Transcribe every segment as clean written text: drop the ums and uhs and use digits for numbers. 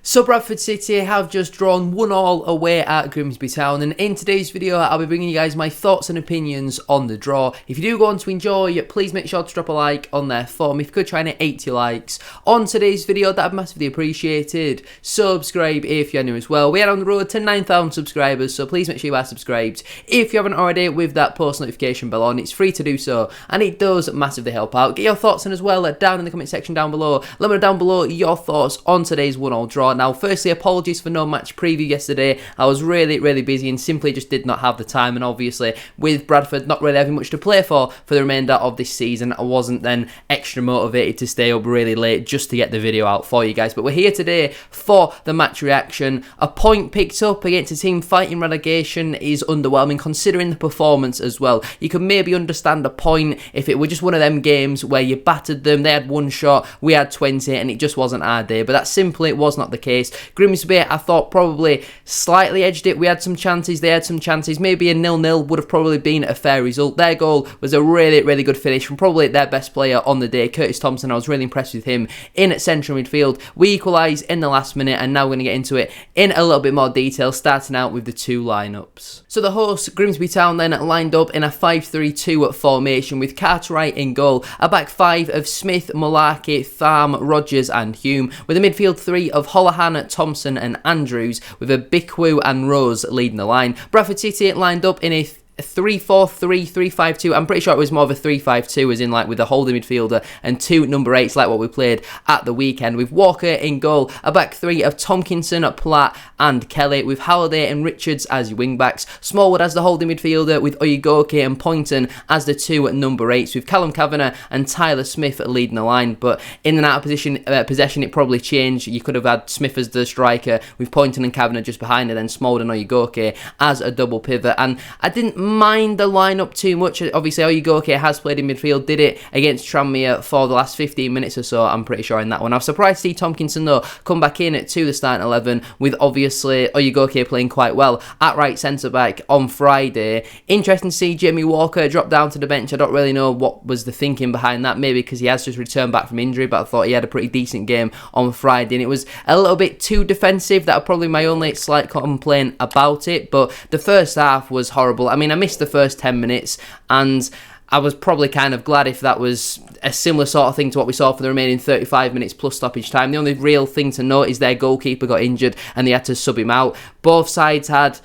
So Bradford City have just drawn 1-1 away at Grimsby Town, and in today's video I'll be bringing you guys my thoughts and opinions on the draw. If you do go on to enjoy, please make sure to drop a like on there for me. If you could try and hit 80 likes on today's video, that'd be massively appreciated. Subscribe if you're new as well. We are on the road to 9,000 subscribers, so please make sure you are subscribed if you haven't already, with that post notification bell on. It's free to do so and it does massively help out. Get your thoughts in as well down in the comment section down below. Let me know down below your thoughts on today's 1-1 draw. Now, firstly, apologies for no match preview yesterday. I was really busy and simply just did not have the time, and obviously with Bradford not really having much to play for the remainder of this season, I wasn't then extra motivated to stay up really late just to get the video out for you guys. But we're here today for the match reaction. A point picked up against a team fighting relegation is underwhelming considering the performance as well. You could maybe understand a point if it were just one of them games where you battered them, they had one shot, we had 20, and it just wasn't our day, but that simply was not the case. Grimsby, I thought, probably slightly edged it. We had some chances, they had some chances. Maybe a 0-0 would have probably been a fair result. Their goal was a really good finish from probably their best player on the day, Curtis Thompson. I was really impressed with him in central midfield. We equalised in the last minute, and now we're going to get into it in a little bit more detail, starting out with the two lineups. So the hosts, Grimsby Town, then lined up in a 5-3-2 formation with Cartwright in goal, a back five of Smith, Mularkey, Thian, Rogers and Hume, with a midfield three of Holohan, Thompson and Andrews, with a Bikwu and Rose leading the line. Bradford City lined up in a 3-4-3, 3-5-2. I'm pretty sure it was more of a 3-5-2, as in like with a holding midfielder and two number 8s like what we played at the weekend, with Walker in goal, a back three of Tompkinson, Platt and Kelly, with Halliday and Richards as your wing backs, Smallwood as the holding midfielder, with Oyegoke and Poynton as the two number 8s, with Callum Kavanagh and Tyler Smith leading the line. But in and out of possession it probably changed. You could have had Smith as the striker with Poynton and Kavanagh just behind it, then Smallwood and Oyegoke as a double pivot, and I didn't mind the lineup too much. Obviously Oyegoke has played in midfield, did it against Tranmere for the last 15 minutes or so, I'm pretty sure, in that one. I was surprised to see Tompkinson though come back in to the starting 11, with obviously Oyegoke playing quite well at right centre back on Friday. Interesting to see Jamie Walker drop down to the bench. I don't really know what was the thinking behind that, maybe because he has just returned back from injury, but I thought he had a pretty decent game on Friday, and it was a little bit too defensive. That was probably my only slight complaint about it, but the first half was horrible. I mean, I missed the first 10 minutes, and I was probably kind of glad if that was a similar sort of thing to what we saw for the remaining 35 minutes plus stoppage time. The only real thing to note is their goalkeeper got injured and they had to sub him out. Both sides had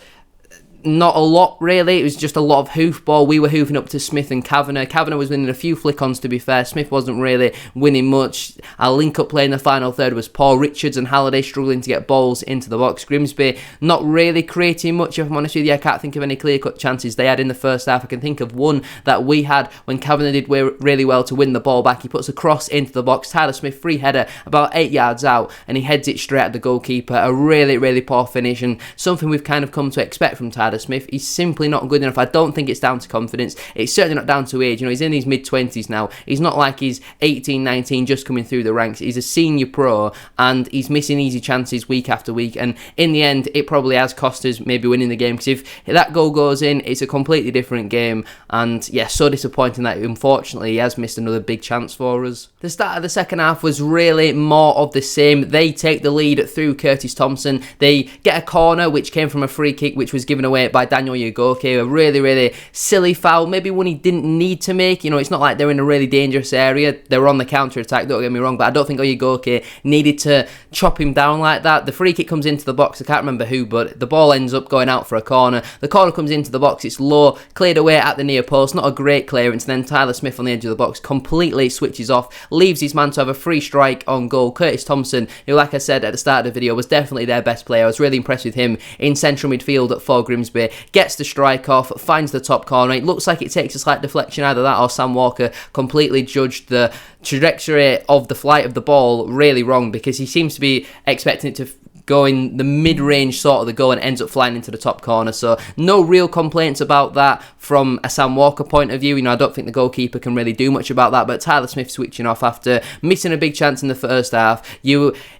not a lot really, it was just a lot of hoofball. We were hoofing up to Smith and Kavanagh. Kavanagh was winning a few flick-ons, to be fair. Smith wasn't really winning much. Our link-up play in the final third was poor. Richards and Halliday struggling to get balls into the box. Grimsby not really creating much, if I'm honest with you. I can't think of any clear-cut chances they had in the first half. I can think of one that we had when Kavanagh did really well to win the ball back. He puts a cross into the box. Tyler Smith, free header about 8 yards out, and he heads it straight at the goalkeeper. A really poor finish, and something we've kind of come to expect from Tyler Smith. He's simply not good enough. I don't think it's down to confidence. It's certainly not down to age. You know, he's in his mid-20s now. He's not like he's 18, 19, just coming through the ranks. He's a senior pro, and he's missing easy chances week after week, and in the end, it probably has cost us maybe winning the game, because if that goal goes in, it's a completely different game, and yeah, so disappointing that unfortunately he has missed another big chance for us. The start of the second half was really more of the same. They take the lead through Curtis Thompson. They get a corner, which came from a free kick, which was given away by Daniel Oyegoke, a really silly foul, maybe one he didn't need to make. You know, it's not like they're in a really dangerous area. They were on the counter-attack, don't get me wrong, but I don't think Oyegoke needed to chop him down like that. The free kick comes into the box, I can't remember who, but the ball ends up going out for a corner. The corner comes into the box, it's low, cleared away at the near post, not a great clearance, and then Tyler Smith on the edge of the box completely switches off, leaves his man to have a free strike on goal. Curtis Thompson, who, like I said at the start of the video, was definitely their best player. I was really impressed with him in central midfield for Grimsby. Gets the strike off, finds the top corner. It looks like it takes a slight deflection, either that or Sam Walker completely judged the trajectory of the flight of the ball really wrong, because he seems to be expecting it to go in the mid-range sort of the goal and ends up flying into the top corner. So no real complaints about that from a Sam Walker point of view. You know, I don't think the goalkeeper can really do much about that, but Tyler Smith switching off after missing a big chance in the first half.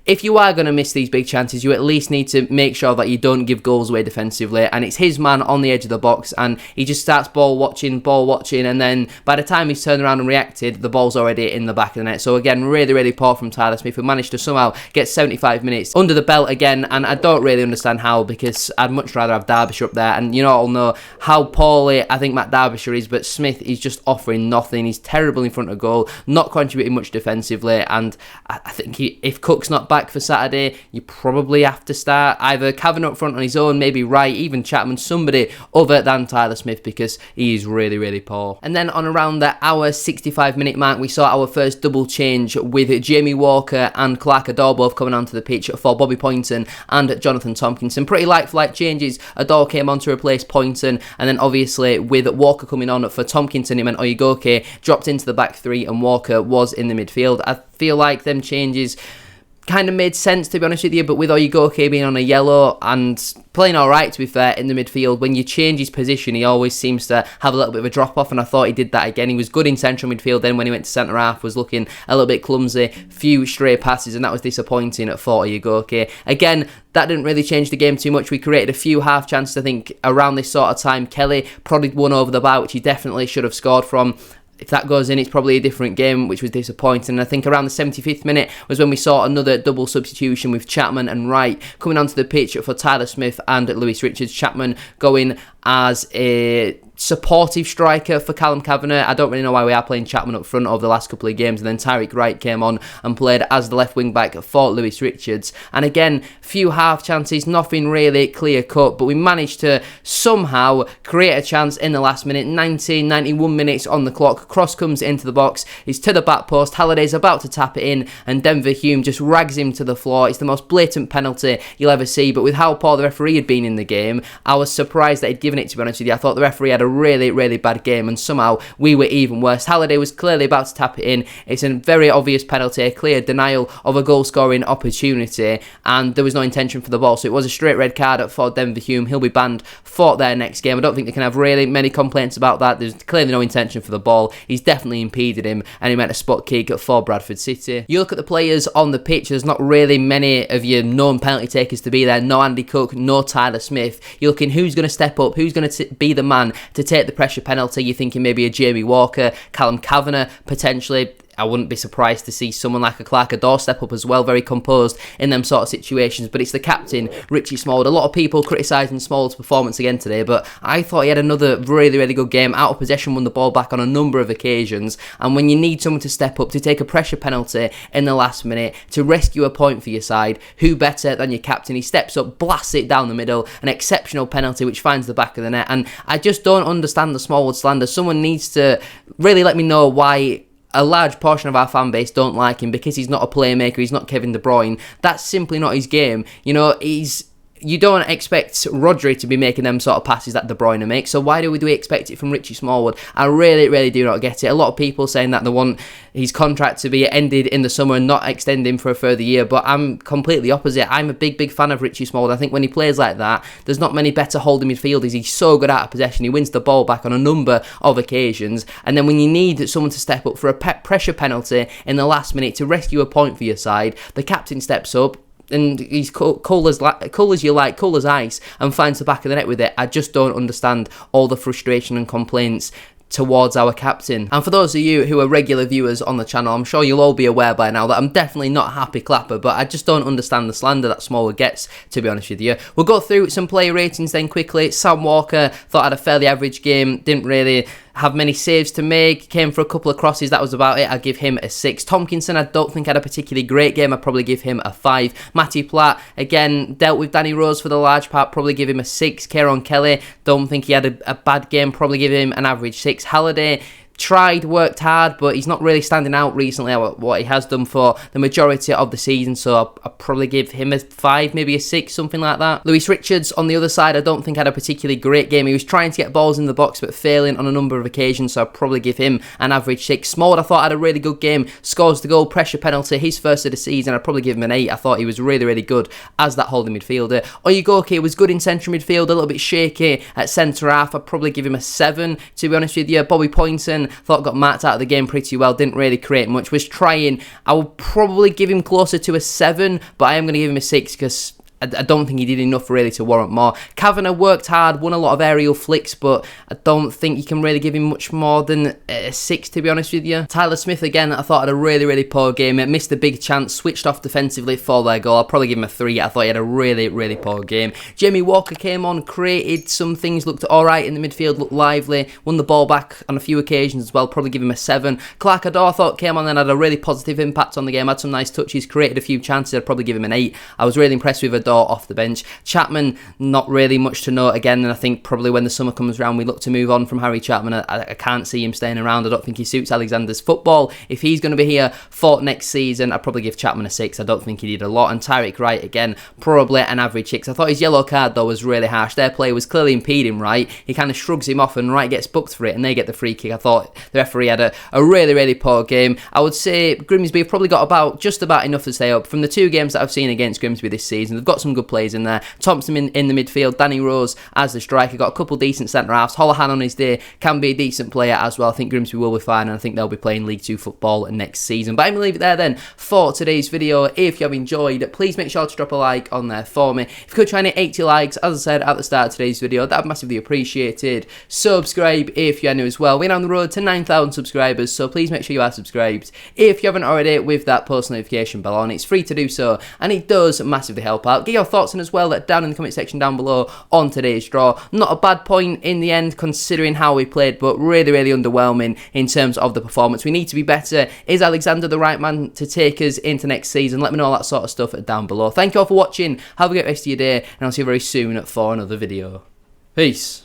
If you are going to miss these big chances, you at least need to make sure that you don't give goals away defensively, and it's his man on the edge of the box, and he just starts ball watching, and then by the time he's turned around and reacted, the ball's already in the back of the net. So again, really poor from Tyler Smith, who managed to somehow get 75 minutes under the belt again, and I don't really understand how, because I'd much rather have Derbyshire up there, and you all know how poorly I think Matt Derbyshire is, but Smith is just offering nothing. He's terrible in front of goal, not contributing much defensively, and I think if Cook's not back for Saturday, you probably have to start either Kavanagh up front on his own, maybe Wright, even Chapman, somebody other than Tyler Smith, because he is really, really poor. And then on around the hour 65-minute mark, we saw our first double change with Jamie Walker and Clark Adore both coming onto the pitch for Bobby Poynton and Jonathan Tompkinson. Pretty like-for-like changes. Adore came on to replace Poynton, and then obviously with Walker coming on for Tompkinson, it meant Oyegoke dropped into the back three and Walker was in the midfield. I feel like them changes kind of made sense, to be honest with you, but with Oyegoke being on a yellow and playing alright, to be fair, in the midfield, when you change his position, he always seems to have a little bit of a drop-off, and I thought he did that again. He was good in central midfield, then when he went to centre-half, was looking a little bit clumsy, few stray passes, and that was disappointing at 40 Oyegoke. Again, that didn't really change the game too much. We created a few half chances, I think, around this sort of time. Kelly prodded one over the bar, which he definitely should have scored from. If that goes in, it's probably a different game, which was disappointing. And I think around the 75th minute was when we saw another double substitution with Chapman and Wright coming onto the pitch for Tyler Smith and Lewis Richards. Chapman going as a supportive striker for Callum Kavanagh. I don't really know why we are playing Chapman up front over the last couple of games, and then Tyreek Wright came on and played as the left wing back for Lewis Richards. And again, few half chances, nothing really clear cut, but we managed to somehow create a chance in the last minute. 91 minutes on the clock, cross comes into the box, he's to the back post, Halliday's about to tap it in, and Denver Hume just rags him to the floor. It's the most blatant penalty you'll ever see, but with how poor the referee had been in the game, I was surprised that he'd given it, to be honest with you. I thought the referee had a really, really bad game, and somehow we were even worse. Halliday was clearly about to tap it in. It's a very obvious penalty, a clear denial of a goal-scoring opportunity, and there was no intention for the ball, so it was a straight red card for Denver Hume. He'll be banned for their next game. I don't think they can have really many complaints about that. There's clearly no intention for the ball. He's definitely impeded him, and he meant a spot kick for Bradford City. You look at the players on the pitch, there's not really many of your known penalty takers to be there. No Andy Cook, no Tyler Smith. You're looking who's going to step up, who's going to be the man to take the pressure penalty. You're thinking maybe a Jamie Walker, Callum Kavanagh potentially. I wouldn't be surprised to see someone like a Clark Adore step up as well, very composed in them sort of situations. But it's the captain, Richie Smallwood. A lot of people criticising Smallwood's performance again today, but I thought he had another really, really good game. Out of possession, won the ball back on a number of occasions. And when you need someone to step up, to take a pressure penalty in the last minute, to rescue a point for your side, who better than your captain? He steps up, blasts it down the middle, an exceptional penalty which finds the back of the net. And I just don't understand the Smallwood slander. Someone needs to really let me know why a large portion of our fan base don't like him, because he's not a playmaker, he's not Kevin De Bruyne. That's simply not his game. You don't expect Rodri to be making them sort of passes that De Bruyne makes, so why do we expect it from Richie Smallwood? I really, really do not get it. A lot of people saying that they want his contract to be ended in the summer and not extend him for a further year, but I'm completely opposite. I'm a big, big fan of Richie Smallwood. I think when he plays like that, there's not many better holding midfielders. He's so good out of possession. He wins the ball back on a number of occasions, and then when you need someone to step up for a pressure penalty in the last minute to rescue a point for your side, the captain steps up, and he's cool as ice, and finds the back of the net with it. I just don't understand all the frustration and complaints towards our captain. And for those of you who are regular viewers on the channel, I'm sure you'll all be aware by now that I'm definitely not a happy clapper, but I just don't understand the slander that Smallwood gets, to be honest with you. We'll go through some player ratings then quickly. Sam Walker, thought had a fairly average game, didn't really have many saves to make, came for a couple of crosses, that was about it. I'd give him a 6. Tompkinson, I don't think had a particularly great game, I'd probably give him a 5. Matty Platt, again, dealt with Danny Rose for the large part, probably give him a 6. Kieran Kelly, don't think he had a bad game, probably give him an average 6. Halliday, tried, worked hard, but he's not really standing out recently what he has done for the majority of the season, so I'll probably give him a 5, maybe a 6, something like that. Lewis Richards, on the other side, I don't think had a particularly great game. He was trying to get balls in the box, but failing on a number of occasions, so I'll probably give him an average 6. Smallwood, I thought, had a really good game, scores the goal, pressure penalty, his first of the season, I'd probably give him an 8. I thought he was really, really good as that holding midfielder. Oyegoke was good in central midfield, a little bit shaky at centre half, I'd probably give him a 7, to be honest with you. Bobby Poynton, thought got marked out of the game pretty well, didn't really create much, was trying. I would probably give him closer to a 7, but I am going to give him a 6 because I don't think he did enough really to warrant more. Kavanagh worked hard, won a lot of aerial flicks, but I don't think you can really give him much more than a 6, to be honest with you. Tyler Smith, again, I thought had a really poor game. Missed a big chance, switched off defensively for their goal. I'll probably give him a 3. I thought he had a really poor game. Jamie Walker came on, created some things, looked alright in the midfield, looked lively, won the ball back on a few occasions as well, probably give him a 7. Clark Adore, I thought, came on and had a really positive impact on the game, had some nice touches, created a few chances. I'd probably give him an 8. I was really impressed with Adore off the bench. Chapman, not really much to note again, and I think probably when the summer comes around we look to move on from Harry Chapman. I can't see him staying around. I don't think he suits Alexander's football. If he's going to be here for next season, I'd probably give Chapman a 6. I don't think he did a lot. And Tyreek Wright, again, probably an average 6. I thought his yellow card though was really harsh. Their play was clearly impeding Wright. He kind of shrugs him off and Wright gets booked for it and they get the free kick. I thought the referee had a really poor game. I would say Grimsby have probably got just about enough to stay up. From the 2 games that I've seen against Grimsby this season, they've got some good players in there. Thompson in the midfield, Danny Rose as the striker, got a couple decent centre-halves. Holohan on his day can be a decent player as well. I think Grimsby will be fine and I think they'll be playing League 2 football next season. But I'm going to leave it there then for today's video. If you have enjoyed, please make sure to drop a like on there for me. If you could try and hit 80 likes, as I said at the start of today's video, that would be massively appreciated. Subscribe if you're new as well. We're on the road to 9,000 subscribers, so please make sure you are subscribed. If you haven't already, with that post notification bell on, it's free to do so and it does massively help out. Get your thoughts in as well down in the comment section down below on today's draw. Not a bad point in the end considering how we played, but really underwhelming in terms of the performance. We need to be better. Is Alexander the right man to take us into next season? Let me know all that sort of stuff down below. Thank you all for watching. Have a great rest of your day and I'll see you very soon for another video. Peace.